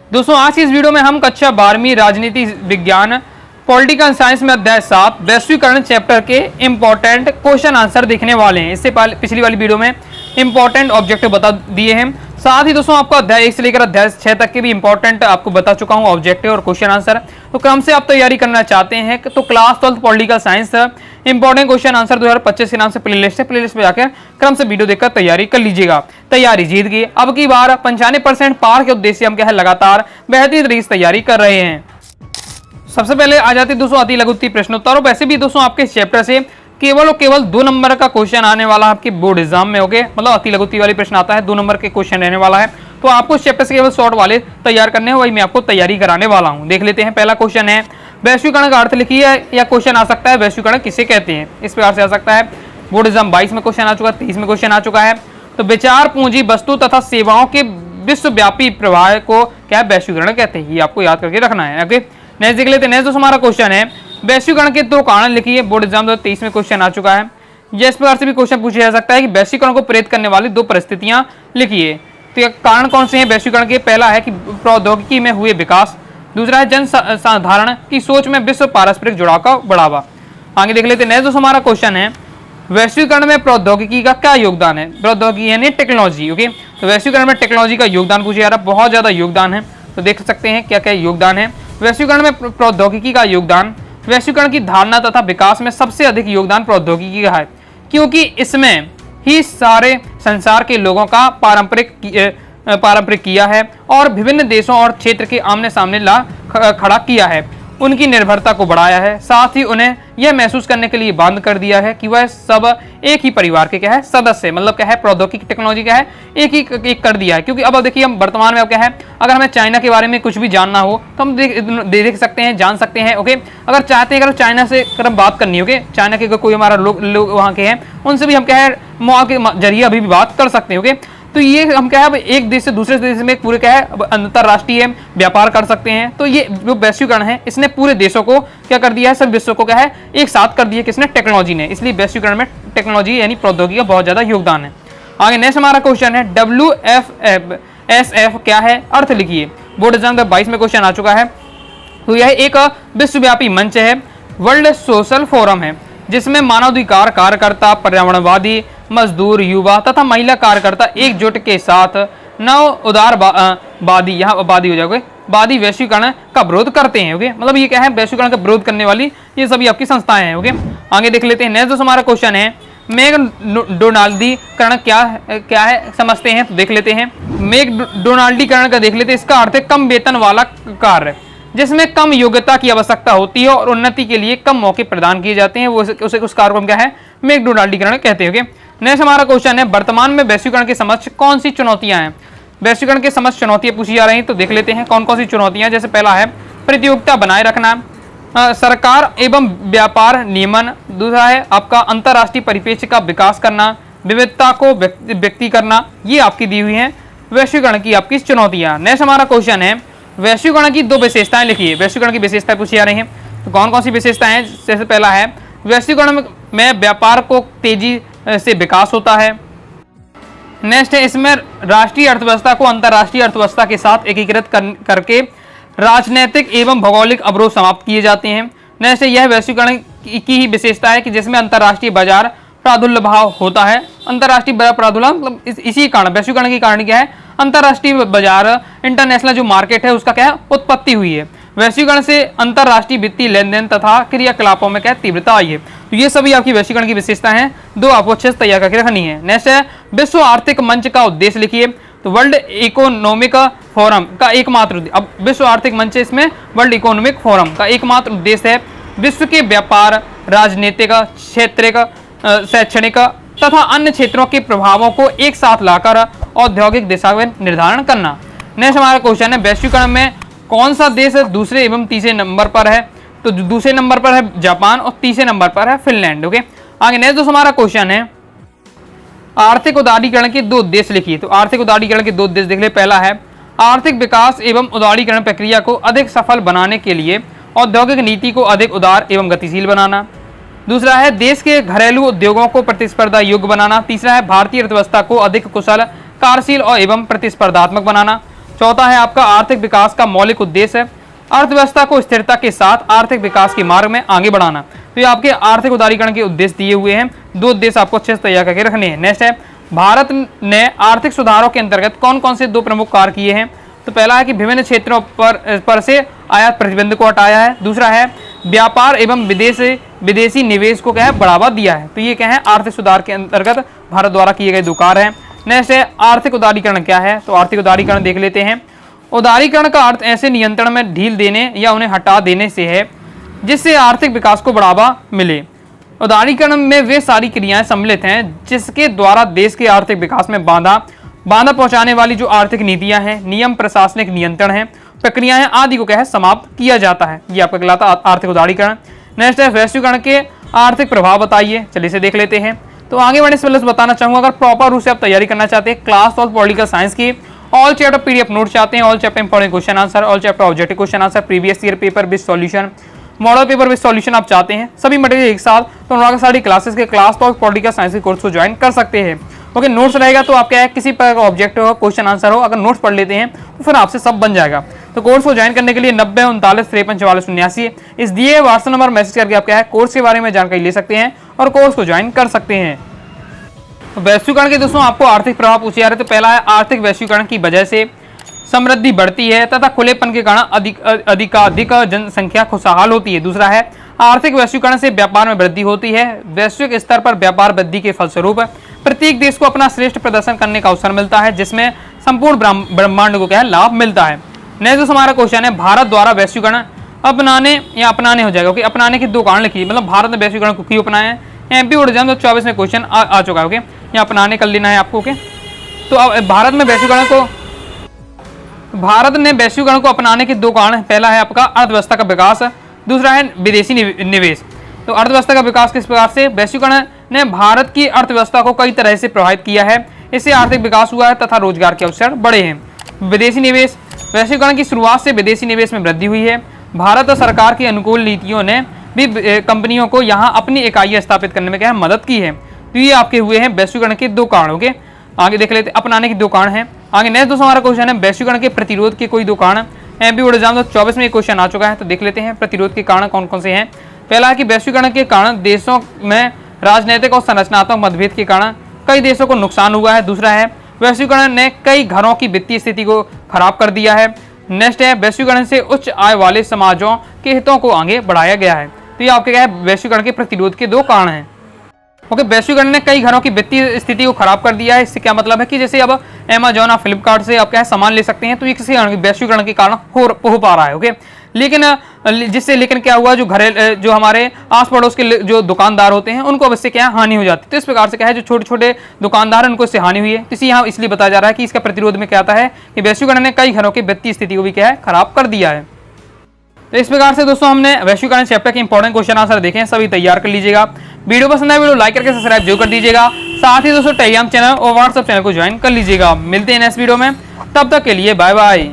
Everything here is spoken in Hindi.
दोस्तों आज की इस वीडियो में हम कक्षा 12वीं राजनीति विज्ञान पॉलिटिकल साइंस में अध्याय 7 वैश्वीकरण चैप्टर के इंपॉर्टेंट क्वेश्चन आंसर देखने वाले हैं। इससे पहले पिछली वाली वीडियो में इंपॉर्टेंट ऑब्जेक्टिव बता दिए हैं, साथ ही दोस्तों आपको अध्याय 1 से लेकर अध्याय 6 तक के भी इंपॉर्टेंट आपको बता चुका हूं ऑब्जेक्टिव और क्वेश्चन आंसर। तो क्रम से आप तैयारी करना चाहते हैं तो class 12 political science important question answer 2025 के नाम से प्लेलिस्ट है, प्लेलिस्ट में जाकर क्रम से वीडियो देखकर तैयारी कर लीजिएगा। तैयारी जीत गई। अब की बार 95% पार के उद्देश्य हम क्या है लगातार बेहतरीन तरीके से तैयारी कर रहे हैं। सबसे पहले आ जाते दोस्तों अति लघुत्तरीय प्रश्नोत्तर। वैसे भी दोस्तों आपके चैप्टर से केवल और केवल 2 नंबर का क्वेश्चन आने वाला है आपके बोर्ड एग्जाम में। ओके, मतलब अति लघुत्तरीय वाली प्रश्न आता है, 2 नंबर के क्वेश्चन रहने वाला है। तो आपको इस चैप्टर से केवल शॉर्ट वाले तैयार करने हैं, वही मैं आपको तैयारी कराने वाला हूं। देख लेते हैं। पहला क्वेश्चन है वैश्वीकरण का अर्थ लिखिए, या क्वेश्चन आ सकता है वैश्वीकरण किसे कहते हैं, इस प्रकार से आ सकता है। बोर्ड एग्जाम 22 में क्वेश्चन आ चुका है, 23 में क्वेश्चन आ चुका है। तो विचार पूंजी वस्तु तथा सेवाओं के विश्वव्यापी प्रवाह को क्या वैश्वीकरण कहते हैं, ये आपको याद करके रखना है। ओके, नेक्स्ट देख लेते हैं। नेक्स्ट दोस्तों हमारा क्वेश्चन है वैश्वीकरण के 2 कारण लिखिए। बोर्ड एग्जाम 2023 में क्वेश्चन आ चुका है। इस प्रकार से भी क्वेश्चन पूछा जा सकता है कि वैश्वीकरण को प्रेरित करने वाली 2 परिस्थितियां लिखिए। तो ये कारण कौन से हैं वैश्वीकरण के? पहला है कि प्रौद्योगिकी में हुए विकास, दूसरा है जन साधारण की सोच में विश्व पारस्परिक जुड़ाव का बढ़ावा। आगे देख लेते हैं। नेक्स्ट दोस्तों हमारा क्वेश्चन है वैश्वीकरण में प्रौद्योगिकी का क्या योगदान है? प्रौद्योगिकी यानी टेक्नोलॉजी। ओके, तो वैश्वीकरण में टेक्नोलॉजी का योगदान पूछा जा रहा है, बहुत ज्यादा योगदान है। तो देख सकते हैं क्या क्या योगदान है वैश्वीकरण में प्रौद्योगिकी का योगदान। वैश्वीकरण की धारणा तथा विकास में सबसे अधिक योगदान प्रौद्योगिकी का है, क्योंकि इसमें ही सारे संसार के लोगों का पारंपरिक किया है और विभिन्न देशों और क्षेत्र के आमने सामने ला खड़ा किया है, उनकी निर्भरता को बढ़ाया है, साथ ही उन्हें यह महसूस करने के लिए बांध कर दिया है कि वह सब एक ही परिवार के क्या है सदस्य, मतलब क्या है प्रौद्योगिकी टेक्नोलॉजी क्या है एक कर दिया है। क्योंकि अब देखिए हम वर्तमान में अब क्या है, अगर हमें चाइना के बारे में कुछ भी जानना हो तो हम देख सकते हैं, जान सकते हैं। ओके, अगर चाहते हैं अगर चाइना से अगर हम बात करनी होगी, चाइना के कोई हमारा लोग वहाँ के हैं, उनसे भी हम क्या है मॉल के जरिए अभी भी बात कर सकते हैं। ओके, तो ये हम क्या है एक देश से दूसरे देश में पूरे क्या है अंतरराष्ट्रीय व्यापार कर सकते हैं। तो ये जो वैश्वीकरण है इसने पूरे देशों को क्या कर दिया है, सब विश्व को क्या है एक साथ कर दिया किसने? टेक्नोलॉजी ने। इसलिए वैश्वीकरण में टेक्नोलॉजी यानी प्रौद्योगिकी का बहुत ज्यादा योगदान है। आगे नेक्स्ट हमारा क्वेश्चन है WFSF क्या है, अर्थ लिखिए। बोर्ड एग्जाम 22 में क्वेश्चन आ चुका है। तो यह एक विश्वव्यापी मंच है, वर्ल्ड सोशल फोरम है, जिसमें मानवाधिकार कार्यकर्ता, पर्यावरणवादी, मजदूर, युवा तथा महिला कार्यकर्ता एकजुट के साथ नव उदारवादी, यहाँ वादी हो जाओगे, वादी वैश्वीकरण का विरोध करते हैं। ओके, मतलब ये क्या है वैश्वीकरण का विरोध करने वाली ये सभी आपकी संस्थाएं हैं। ओके, आगे देख लेते हैं। नेक्स्ट दोस्तों हमारा क्वेश्चन है मैकडोनाल्डीकरण क्या है समझते हैं। तो देख लेते हैं। मैकडोनाल्डीकरण का देख लेते हैं। इसका अर्थ है कम वेतन वाला कार्य, जिसमें कम योग्यता की आवश्यकता होती है और उन्नति के लिए कम मौके प्रदान किए जाते हैं, वो उस कार्य को क्या है मैकडोनाल्डीकरण कहते हैं। ओके, नेक्स्ट हमारा क्वेश्चन है वर्तमान में वैश्वीकरण के समक्ष कौन सी चुनौतियां हैं? वैश्वीकरण के समक्ष चुनौतियां पूछी जा रही हैं, तो देख लेते हैं कौन कौन सी चुनौतियां। जैसे पहला है प्रतियोगिता बनाए रखना, सरकार एवं व्यापार नियमन, दूसरा है आपका अंतरराष्ट्रीय परिप्रेक्ष्य का विकास करना, विविधता को व्यक्ति करना, ये आपकी दी हुई है वैश्वीकरण की आपकी चुनौतियां। नेक्स्ट हमारा क्वेश्चन है वैश्वीकरण की 2 विशेषताएं लिखिए। वैश्वीकरण की विशेषताएं पूछी जा रही हैं, तो कौन कौन सी विशेषताएं? जैसे पहला है वैश्वीकरण में व्यापार को तेजी से विकास होता है। नेक्स्ट है इसमें राष्ट्रीय अर्थव्यवस्था को अंतरराष्ट्रीय अर्थव्यवस्था के साथ एकीकृत करके राजनीतिक एवं भौगोलिक अवरोध समाप्त किए जाते हैं। नेक्स्ट है यह वैश्वीकरण की ही विशेषता है कि जिसमें अंतरराष्ट्रीय बाजार प्रादुर्भाव होता है। अंतरराष्ट्रीय प्रादुर्भाव मतलब इसी कारण वैश्वीकरण के कारण क्या है अंतरराष्ट्रीय बाजार इंटरनेशनल जो मार्केट है उसका क्या है उत्पत्ति हुई है। वैश्वीकरण से अंतरराष्ट्रीय वित्तीय लेन देन तथा क्रियाकलापों में क्या तीव्रता आई है। तो ये सभी आपकी वैश्वीकरण की विशेषता है, 2 आपको अच्छे से तैयार करके रखनी है। नेक्स्ट है विश्व आर्थिक मंच का उद्देश्य लिखिए। तो वर्ल्ड इकोनॉमिक फोरम का एकमात्र, अब विश्व आर्थिक मंच इसमें वर्ल्ड इकोनॉमिक फोरम का एकमात्र उद्देश्य है विश्व के व्यापार, राजनीतिक, क्षेत्रिक, शैक्षणिक तथा अन्य क्षेत्रों के प्रभावों को एक साथ लाकर औद्योगिक दिशा में निर्धारण करना। नेक्स्ट हमारा क्वेश्चन है वैश्वीकरण में कौन सा देश दूसरे एवं तीसरे नंबर पर है? तो दूसरे नंबर पर है जापान और तीसरे नंबर पर है फिनलैंड। ओके, आगे नेक्स्ट दोस्तों हमारा क्वेश्चन है आर्थिक उदारीकरण के 2 उद्देश्य लिखिए। तो आर्थिक उदारीकरण के 2 उद्देश्य देख ले। पहला है आर्थिक विकास एवं उदारीकरण प्रक्रिया को अधिक सफल बनाने के लिए औद्योगिक नीति को अधिक उदार एवं गतिशील बनाना। दूसरा है देश के घरेलू उद्योगों को प्रतिस्पर्धा योग्य बनाना। तीसरा है भारतीय अर्थव्यवस्था को अधिक कुशल, कार्यशील और एवं प्रतिस्पर्धात्मक बनाना। चौथा है आपका आर्थिक विकास का मौलिक उद्देश्य है अर्थव्यवस्था को स्थिरता के साथ आर्थिक विकास के मार्ग में आगे बढ़ाना। तो ये आपके आर्थिक उदारीकरण के उद्देश्य दिए हुए हैं, 2 उद्देश्य आपको अच्छे से तैयार करके रखने हैं। नेक्स्ट है भारत ने आर्थिक सुधारों के अंतर्गत कौन कौन से 2 प्रमुख कार्य किए हैं। तो पहला है कि विभिन्न क्षेत्रों पर से आयात प्रतिबंध को हटाया है। दूसरा है व्यापार एवं विदेशी निवेश को क्या है बढ़ावा दिया है। तो ये क्या है आर्थिक सुधार के अंतर्गत भारत द्वारा किए गए 2 कार्य हैं। नेक्स्ट है आर्थिक उदारीकरण क्या है। तो आर्थिक उदारीकरण देख लेते हैं। उदारीकरण का अर्थ ऐसे नियंत्रण में ढील देने या उन्हें हटा देने से है जिससे आर्थिक विकास को बढ़ावा मिले। उदारीकरण में वे सारी क्रियाएं सम्मिलित हैं जिसके द्वारा देश के आर्थिक विकास में बाधा पहुंचाने वाली जो आर्थिक नीतियां हैं, नियम, प्रशासनिक नियंत्रण है, प्रक्रियाएं आदि को क्या है समाप्त किया जाता है। ये आपका कहलाता है आर्थिक उदारीकरण। नेक्स्ट है वैश्वीकरण के आर्थिक प्रभाव बताइए। चलिए इसे देख लेते हैं। तो आगे बढ़ने से पहले बताना चाहूंगा, अगर प्रॉपर रूप से आप तैयारी करना चाहते हैं क्लास 12 पॉलिटिकल साइंस की ऑल चैप्टर पीडीएफ नोट चाहते हैं, all chapter important question answer, all chapter objective question answer, previous year paper with solution, model paper with solution आप चाहते हैं सभी मटेरियल एक साथ, तो अनुराग सारी क्लासेस के क्लास 12 पॉलिटिकल साइंस के कोर्स को ज्वाइन कर सकते हैं। ओके, नोट्स रहेगा तो आप क्या है किसी प्रकार का ऑब्जेक्ट हो, क्वेश्चन आंसर हो, अगर नोट्स पढ़ लेते हैं तो फिर आपसे सब बन जाएगा। तो कोर्स को ज्वाइन करने के लिए 90 39 53 44 79 इस दिए व्हाट्सएप नंबर मैसेज करके आप क्या है कोर्स के बारे में जानकारी ले सकते हैं और कोर्स को ज्वाइन कर सकते हैं। तो वैश्वीकरण के दोस्तों आपको आर्थिक प्रभाव पूछे जा रहे हैं। तो पहला है आर्थिक वैश्वीकरण की वजह से समृद्धि बढ़ती है तथा खुलेपन के कारण अधिकाधिक जनसंख्या खुशहाल होती है। दूसरा है आर्थिक वैश्वीकरण से व्यापार में वृद्धि होती है। वैश्विक स्तर पर व्यापार वृद्धि के फलस्वरूप प्रत्येक देश को अपना श्रेष्ठ प्रदर्शन करने का अवसर मिलता है जिसमें संपूर्ण ब्रह्मांड को क्या है लाभ मिलता है। नेक्स्ट जो हमारा क्वेश्चन है भारत द्वारा वैश्वीकरण अपनाने हो जाएगा। ओके, अपनाने के 2 कारण लिखिए, मतलब भारत ने वैश्वीकरण को क्यों अपनाया है। एमपी उड़ जाए तो 24 में क्वेश्चन आ चुका है। ओके, यहाँ अपनाने कर लेना है आपको। ओके, तो अब भारत ने वैश्वीकरण को अपनाने के 2 कारण, पहला है आपका अर्थव्यवस्था का विकास, दूसरा है विदेशी निवेश। तो अर्थव्यवस्था का विकास किस प्रकार से, वैश्वीकरण ने भारत की अर्थव्यवस्था को कई तरह से प्रभावित किया है, इससे आर्थिक विकास हुआ है तथा रोजगार के अवसर बढ़े हैं। विदेशी निवेश, वैश्वीकरण की शुरुआत से विदेशी निवेश में वृद्धि हुई है। भारत सरकार की अनुकूल नीतियों ने भी कंपनियों को यहाँ अपनी इकाइयाँ स्थापित करने में क्या है मदद की है। तो ये आपके हुए हैं वैश्वीकरण के 2 कारण। ओके, आगे देख लेते हैं अपनाने के 2 कारण हैं। आगे नेक्स्ट दोस्तों हमारा क्वेश्चन है वैश्वीकरण के प्रतिरोध के कोई 2 कारण। एमपी बोर्ड एग्जाम 24 में क्वेश्चन आ चुका है, तो देख लेते हैं प्रतिरोध के कारण कौन कौन से हैं। पहला है कि वैश्वीकरण के कारण देशों में राजनीतिक और संरचनात्मक मतभेद के कारण कई देशों को नुकसान हुआ है। दूसरा है वैश्वीकरण ने कई घरों की वित्तीय स्थिति को खराब कर दिया है। नेक्स्ट है वैश्वीकरण से उच्च आय वाले समाजों के हितों को आगे बढ़ाया गया है। तो ये आपके क्या है वैश्वीकरण के प्रतिरोध के 2 कारण हैं। ओके, वैश्वीकरण ने कई घरों की वित्तीय स्थिति को खराब कर दिया है। इससे क्या मतलब है कि जैसे अब अमेजॉन और फ्लिपकार्ट से आप क्या है सामान ले सकते हैं, तो ये किसी वैश्वीकरण के कारण हो पा रहा है। ओके, लेकिन क्या हुआ, जो हमारे आस पड़ोस के जो दुकानदार होते हैं उनको अब इससे क्या हानि हो जाती है। तो इस प्रकार से क्या है जो छोटे छोटे दुकानदार हैं उनको इससे हानि हुई है। तो इसी यहाँ इसलिए बताया जा रहा है कि इसका प्रतिरोध में क्या आता है कि वैश्वीकरण ने कई घरों की वित्तीय स्थिति को भी क्या है खराब कर दिया है। तो इस प्रकार से दोस्तों हमने वैश्वीकरण चैप्टर के इंपॉर्टेंट क्वेश्चन आंसर देखे हैं, सभी तैयार कर लीजिएगा। वीडियो पसंद आए वीडियो लाइक करके सब्सक्राइब जरूर कर दीजिएगा। साथ ही दोस्तों टेलीग्राम चैनल और व्हाट्सएप चैनल को ज्वाइन कर लीजिएगा। मिलते हैं नेक्स्ट वीडियो में, तब तक के लिए बाय बाय।